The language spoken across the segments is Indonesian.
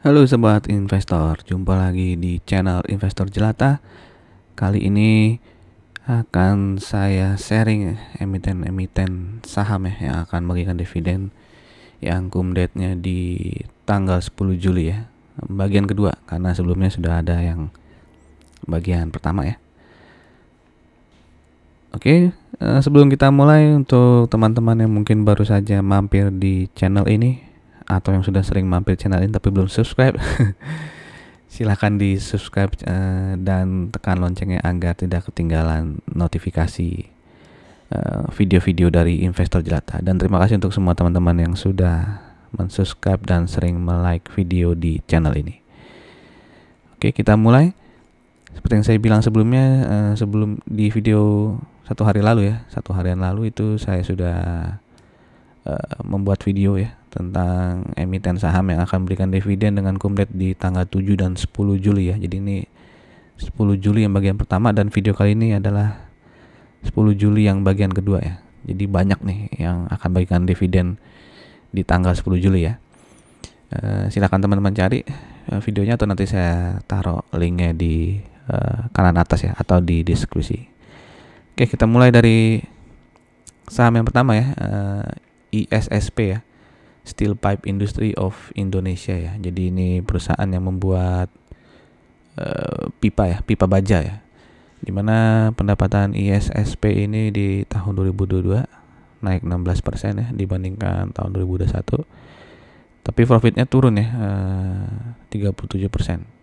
Halo sobat investor, jumpa lagi di channel Investor Jelata. Kali ini akan saya sharing emiten-emiten saham yang akan bagikan dividen yang cum date-nya di tanggal 10 Juli ya. Bagian kedua, karena sebelumnya sudah ada yang bagian pertama ya. Oke, sebelum kita mulai, untuk teman-teman yang mungkin baru saja mampir di channel ini atau yang sudah sering mampir channel ini tapi belum subscribe, silahkan di subscribe dan tekan loncengnya agar tidak ketinggalan notifikasi video-video dari Investor Jelata. Dan terima kasih untuk semua teman-teman yang sudah mensubscribe dan sering like video di channel ini. Oke, kita mulai. Seperti yang saya bilang sebelumnya, sebelum di video satu harian lalu itu saya sudah membuat video ya tentang emiten saham yang akan berikan dividen dengan cum date di tanggal 7 dan 10 Juli ya. Jadi ini 10 Juli yang bagian pertama dan video kali ini adalah 10 Juli yang bagian kedua ya. Jadi banyak nih yang akan bagikan dividen di tanggal 10 Juli ya. Silakan teman-teman cari videonya atau nanti saya taruh linknya di kanan atas ya atau di deskripsi. Oke, kita mulai dari saham yang pertama ya, ISSP ya, Steel Pipe Industry of Indonesia ya. Jadi ini perusahaan yang membuat pipa baja ya. Dimana pendapatan ISSP ini di tahun 2022 naik 16% ya dibandingkan tahun 2021. Tapi profitnya turun ya, 37%.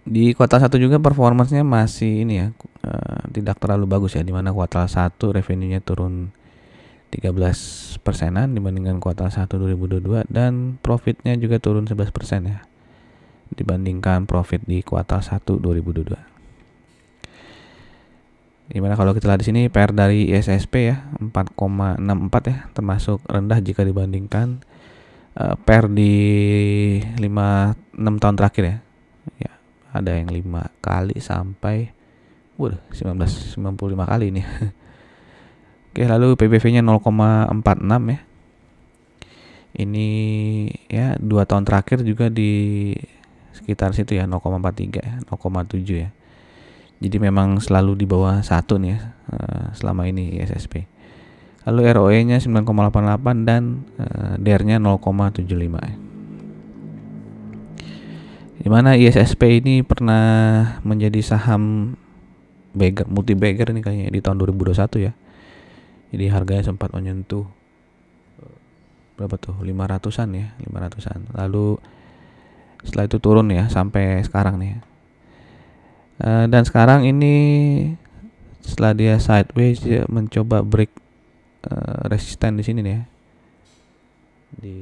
Di kuartal 1 juga performance-nya masih ini ya, tidak terlalu bagus ya, dimana kuartal 1 revenue-nya turun 13%-an dibandingkan kuartal 1 2022 dan profitnya juga turun 11% ya dibandingkan profit di kuartal 1 2022. Dimana kalau kita lihat di sini PER dari ISSP ya 4,64 ya, termasuk rendah jika dibandingkan PER di 6 tahun terakhir ya. Ada yang 5 kali sampai 1995 kali ini. Oke, lalu PBV-nya 0,46 ya. Ini ya 2 tahun terakhir juga di sekitar situ ya, 0,43 ya, 0,7 ya. Jadi memang selalu di bawah 1 nih ya selama ini ISSP. Lalu ROE-nya 9,88 dan DER-nya 0,75 ya. Dimana ISSP ini pernah menjadi saham multi bagger ini kayaknya di tahun 2021 ya. Jadi harganya sempat menyentuh berapa tuh, 500-an ya, 500-an. Lalu setelah itu turun ya sampai sekarang nih. Dan sekarang ini setelah dia sideways dia mencoba break resisten di sini nih ya. Di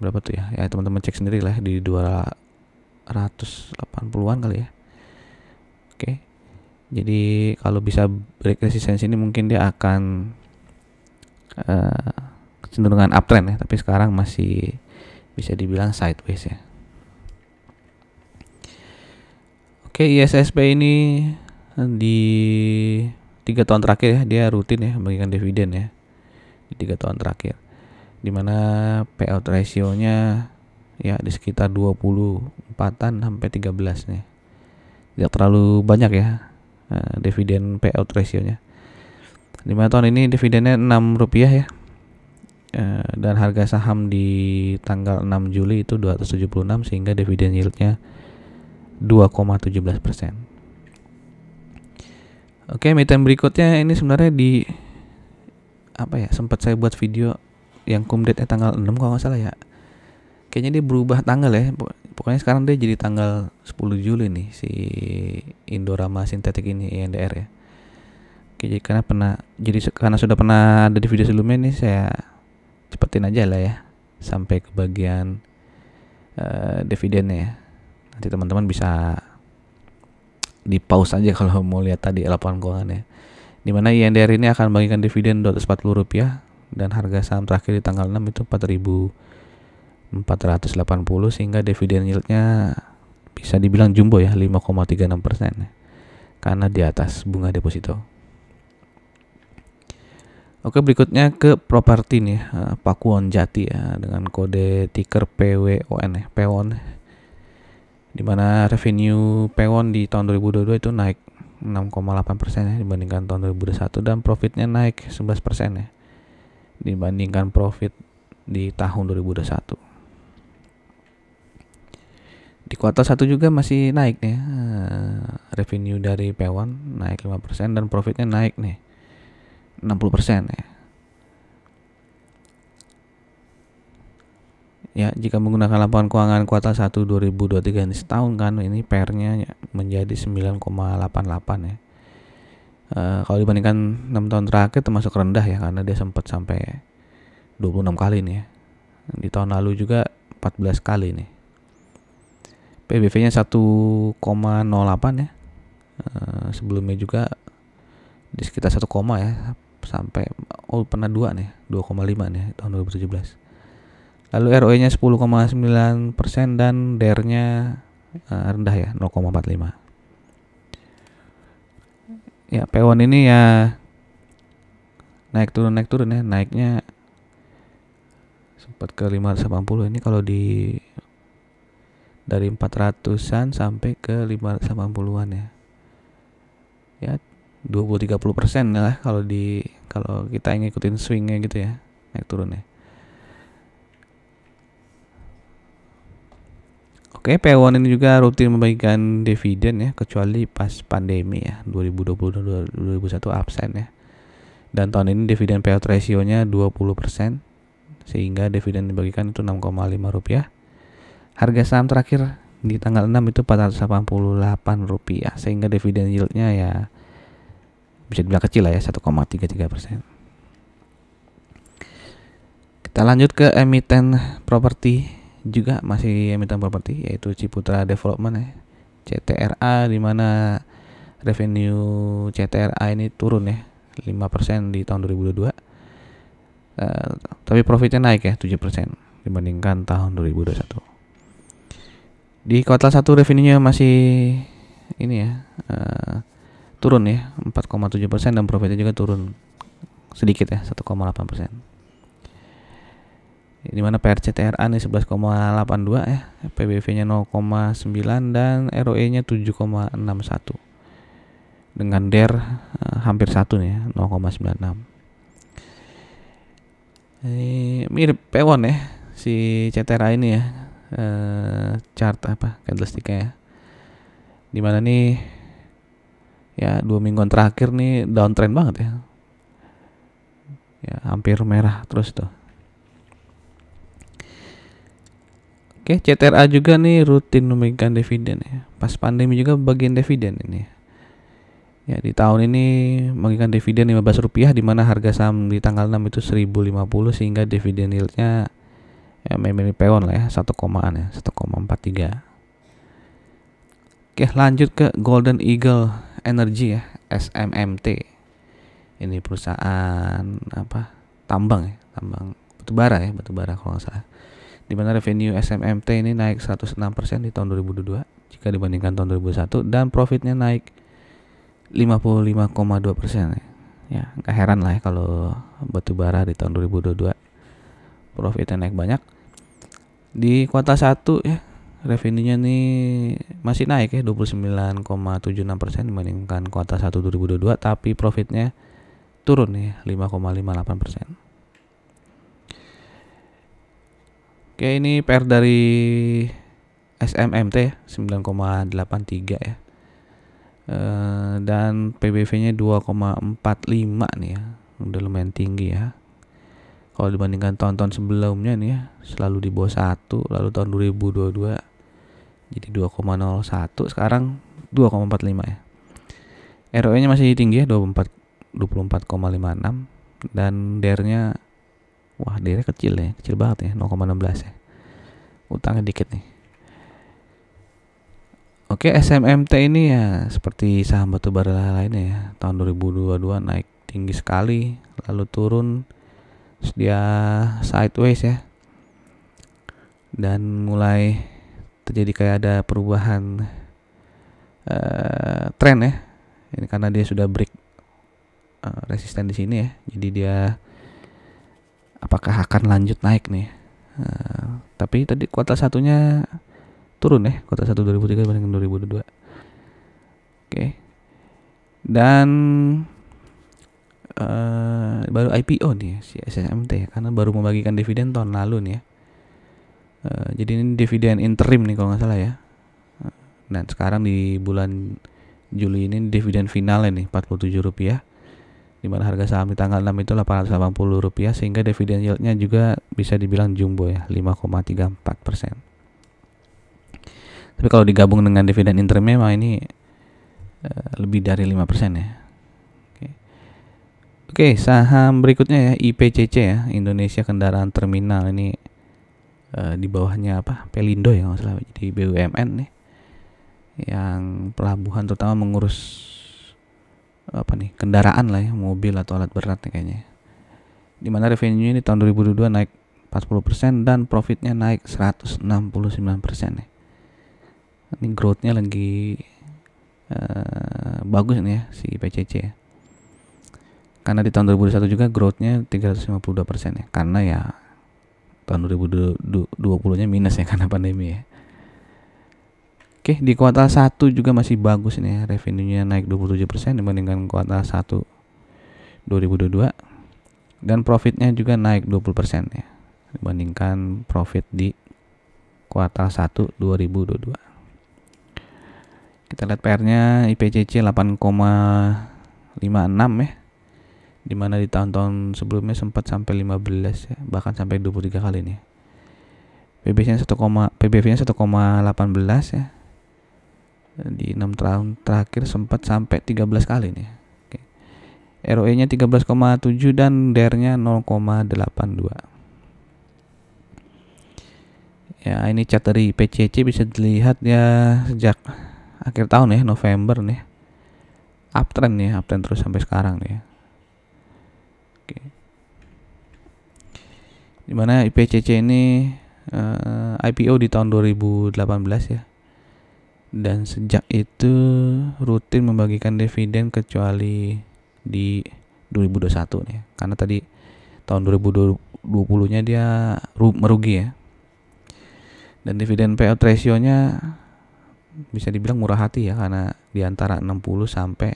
berapa tuh ya? Ya teman-teman cek sendiri lah, di 280-an kali ya. Oke. Jadi kalau bisa break resistance ini mungkin dia akan kecenderungan uptrend ya, tapi sekarang masih bisa dibilang sideways ya. Oke, ISSP ini di 3 tahun terakhir ya dia rutin ya memberikan dividen ya di 3 tahun terakhir, dimana payout ratio-nya ya di sekitar 24-an sampai 13 nih. Tidak terlalu banyak ya dividen payout ratio-nya. 5 tahun ini dividennya Rp6 ya. Dan harga saham di tanggal 6 Juli itu 276 sehingga dividen yield-nya 2,17%. Oke, emiten berikutnya ini sebenarnya di sempat saya buat video yang cum date tanggal 6 kalau nggak salah ya. Kayaknya dia berubah tanggal ya. Pokoknya sekarang dia jadi tanggal 10 Juli nih si Indorama Sintetik ini INDR ya. Oke, jadi karena sudah pernah ada di video sebelumnya nih, saya cepetin aja lah ya sampai ke bagian dividennya ya. Nanti teman-teman bisa di pause aja kalau mau lihat tadi laporan keuangan ya. Dimana INDR ini akan bagikan dividen Rp240 dan harga saham terakhir di tanggal 6 itu 4.480 sehingga dividen yield-nya bisa dibilang jumbo ya, 5,36% ya, karena di atas bunga deposito. Oke, berikutnya ke properti nih, Pakuwon Jati ya, dengan kode ticker PWON ya, PWON, dimana revenue PWON di tahun 2022 itu naik 6,8% ya dibandingkan tahun 2021, dan profitnya naik 11% ya dibandingkan profit di tahun 2021. Di kuartal 1 juga masih naik nih, revenue dari PWON naik 5% dan profitnya naik nih 60% ya. Ya, jika menggunakan laporan keuangan kuartal 1 2023 ini setahun kan, ini PR-nya menjadi 9,88 ya. Kalau dibandingkan 6 tahun terakhir termasuk rendah ya, karena dia sempat sampai 26 kali nih ya. Di tahun lalu juga 14 kali nih. PBV-nya 1,08 ya. Sebelumnya juga di sekitar 1, ya, sampai pernah 2 nih, 2,5 nih tahun 2017. Lalu ROE-nya 10,9% dan DER-nya rendah ya, 0,45. Ya, PWON ini ya naik turun ya. Naiknya sempat ke 580. Ini kalau dari 400-an sampai ke 580-an ya. Ya, 20-30% lah kalau kita ngikutin swingnya gitu ya, naik turun ya. Oke, PWON ini juga rutin membagikan dividen ya, kecuali pas pandemi ya, 2020-2021 absen ya. Dan tahun ini dividen payout ratio-nya 20%, sehingga dividen dibagikan itu 6,5 rupiah. Harga saham terakhir di tanggal 6 itu 488 rupiah, sehingga dividen yield-nya ya bisa dibilang kecil lah ya, 1,33%. Kita lanjut ke emiten properti, juga masih emiten properti, yaitu Ciputra Development ya, CTRA, di mana revenue CTRA ini turun ya 5% di tahun 2022. Tapi profitnya naik ya 7% dibandingkan tahun 2021. Di kuartal 1 revenue-nya masih ini ya, turun ya 4,7% dan profitnya juga turun sedikit ya 1,8%. Di mana PRCTRA ini 11,82 ya, PBV-nya 0,9 dan ROE-nya 7,61. Dengan DER hampir 1 nih ya, 0,96. Ini mirip PWON ya, si CTRA ini ya, chart candlestick-nya ya. Dimana nih ya 2 mingguan terakhir nih downtrend banget ya. Ya, hampir merah terus tuh. Oke, CTRA juga nih rutin memberikan dividen ya. Pas pandemi juga bagian dividen ini. Ya, di tahun ini memberikan dividen 15 rupiah, di mana harga saham di tanggal 6 itu 1050, sehingga dividen yield-nya ya memang PWON lah ya, 1,43. Oke, lanjut ke Golden Eagle Energy ya, SMMT. Ini perusahaan tambang ya, tambang batubara kalau nggak salah. Di mana revenue SMMT ini naik 106% di tahun 2022 jika dibandingkan tahun 2021, dan profitnya naik 55,2% ya. Ya, nggak heran lah ya kalau batubara di tahun 2022 profitnya naik banyak. Di kuartal 1 ya, revenue-nya nih masih naik ya 29,76% dibandingkan kuartal 1 2022, tapi profitnya turun ya 5,58%. Oke, ini PR dari SMMT ya, 9,83 ya. Dan PBV-nya 2,45 nih ya. Udah lumayan tinggi ya. Kalau dibandingkan tahun-tahun sebelumnya nih ya, selalu di bawah 1, lalu tahun 2022 jadi 2,01, sekarang 2,45 ya. ROE-nya masih tinggi ya, 24,56, dan DER-nya DER-nya kecil ya, kecil banget ya, 0,16 ya. Utangnya dikit nih. Oke, SMMT ini ya seperti saham batubara lainnya ya, tahun 2022 naik tinggi sekali, lalu turun, dia sideways ya, dan mulai terjadi kayak ada perubahan tren ya. Ini karena dia sudah break resisten di sini ya. Jadi dia apakah akan lanjut naik nih? Tapi tadi kuartal satunya turun ya, kuartal 1 2003 dibandingkan 2022. Oke. Dan baru IPO nih si SSMT ya, karena baru membagikan dividen tahun lalu nih ya. Jadi ini dividen interim nih kalau nggak salah ya. Dan sekarang di bulan Juli ini dividen finalnya nih Rp47, di mana harga saham di tanggal 6 itu Rp880, sehingga dividen yieldnya juga bisa dibilang jumbo ya, 5,34%. Tapi kalau digabung dengan dividen interimnya mah ini lebih dari 5% ya. Oke, saham berikutnya ya, IPCC ya, Indonesia Kendaraan Terminal. Ini di bawahnya apa? Pelindo ya nggak salah. Jadi BUMN nih, yang pelabuhan terutama mengurus apa nih, kendaraan lah ya, mobil atau alat berat nih kayaknya. Dimana revenue ini tahun 2022 naik 40% dan profitnya naik 169% nih. Ini growth-nya lagi bagus nih ya si PCC ya. Karena di tahun 2021 juga growth-nya 352% ya. Karena ya tahun 2020-nya minus ya karena pandemi ya. Oke, di kuartal 1 juga masih bagus nih ya. Revenue-nya naik 27% dibandingkan kuartal 1 2022. Dan profitnya juga naik 20% ya, dibandingkan profit di kuartal 1 2022. Kita lihat PR-nya IPCC 8,56 ya. Dimana di tahun-tahun sebelumnya sempat sampai 15 ya, bahkan sampai 23 kali nih. PBV-nya 1,18 ya. Di 6 tahun terakhir sempat sampai 13 kali nih. Oke. ROE-nya 13,7 dan DER-nya 0,82. Ya, ini chart dari PCC bisa dilihat ya sejak akhir tahun ya, November nih. Uptrend nih, uptrend terus sampai sekarang nih. Oke. Dimana IPCC ini IPO di tahun 2018 ya. Dan sejak itu rutin membagikan dividen kecuali di 2021 nih. Karena tadi tahun 2020-nya dia merugi ya. Dan dividen payout ratio-nya bisa dibilang murah hati ya, karena di antara 60 sampai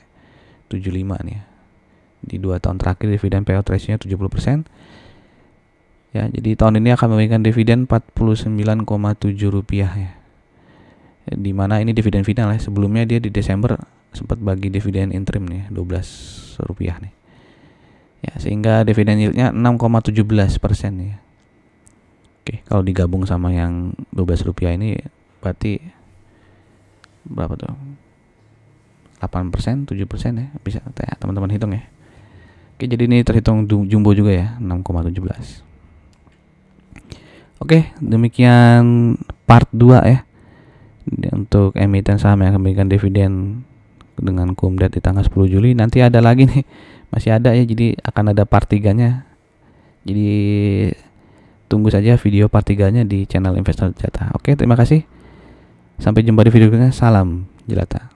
75 nih ya. Di 2 tahun terakhir dividen payout ratio-nya 70%. Ya, jadi tahun ini akan memberikan dividen Rp49,7 ya. Di mana ini dividen final ya. Sebelumnya dia di Desember sempat bagi dividen interim nih Rp12 nih. Ya, sehingga dividen yield-nya 6,17% ya. Oke, kalau digabung sama yang Rp12 ini berarti berapa tuh? 8%, 7% ya. Bisa teman-teman hitung ya. Oke, jadi ini terhitung jumbo juga ya, 6,17. Oke, demikian part 2 ya. Untuk emiten saham yang akan memberikan dividen dengan kumdet di tanggal 10 Juli. Nanti ada lagi nih, masih ada ya, jadi akan ada part 3-nya. Jadi tunggu saja video part 3-nya di channel Investor Jatah. Oke, terima kasih. Sampai jumpa di video berikutnya. Salam jelata.